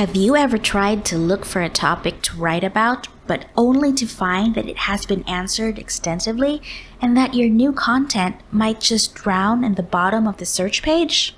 Have you ever tried to look for a topic to write about, but only to find that it has been answered extensively and that your new content might just drown in the bottom of the search page?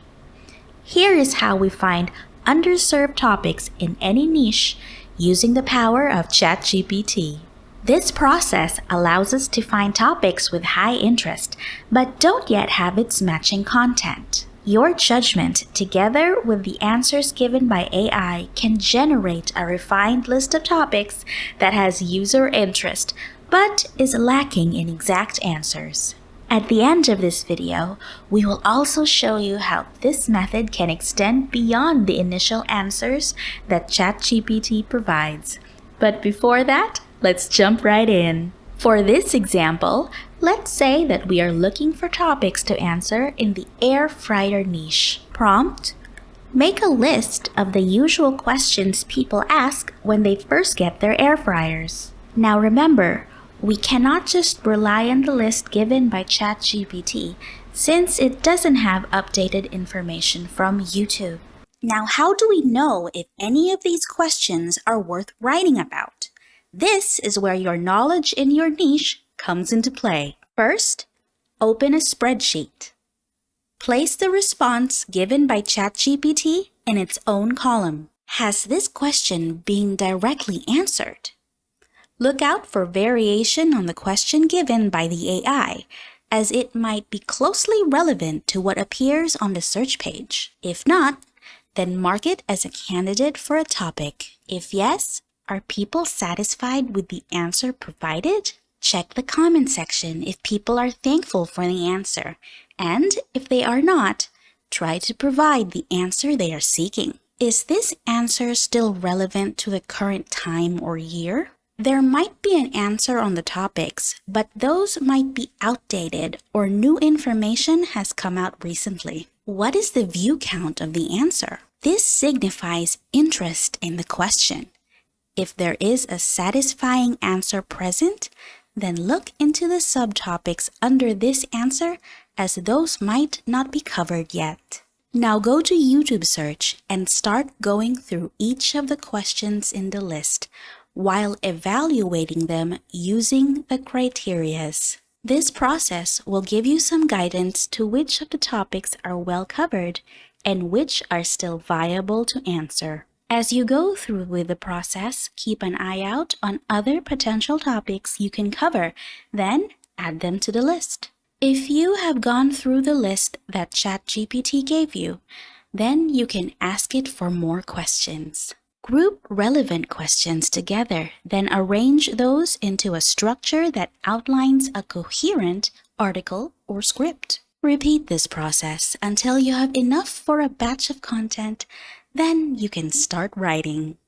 Here is how we find underserved topics in any niche using the power of ChatGPT. This process allows us to find topics with high interest, but don't yet have its matching content. Your judgment, together with the answers given by AI, can generate a refined list of topics that has user interest, but is lacking in exact answers. At the end of this video, we will also show you how this method can extend beyond the initial answers that ChatGPT provides. But before that, let's jump right in. For this example, let's say that we are looking for topics to answer in the air fryer niche. Prompt: make a list of the usual questions people ask when they first get their air fryers. Now remember, we cannot just rely on the list given by ChatGPT since it doesn't have updated information from YouTube. Now, how do we know if any of these questions are worth writing about? This is where your knowledge in your niche comes into play. First, open a spreadsheet. Place the response given by ChatGPT in its own column. Has this question been directly answered? Look out for variation on the question given by the AI, as it might be closely relevant to what appears on the search page. If not, then mark it as a candidate for a topic. If yes, are people satisfied with the answer provided? Check the comment section if people are thankful for the answer, and if they are not, try to provide the answer they are seeking. Is this answer still relevant to the current time or year? There might be an answer on the topics, but those might be outdated or new information has come out recently. What is the view count of the answer? This signifies interest in the question. If there is a satisfying answer present, then look into the subtopics under this answer as those might not be covered yet. Now go to YouTube search and start going through each of the questions in the list while evaluating them using the criterias. This process will give you some guidance to which of the topics are well covered and which are still viable to answer. As you go through with the process, keep an eye out on other potential topics you can cover, then add them to the list. If you have gone through the list that ChatGPT gave you, then you can ask it for more questions. Group relevant questions together, then arrange those into a structure that outlines a coherent article or script. Repeat this process until you have enough for a batch of content. Then you can start writing.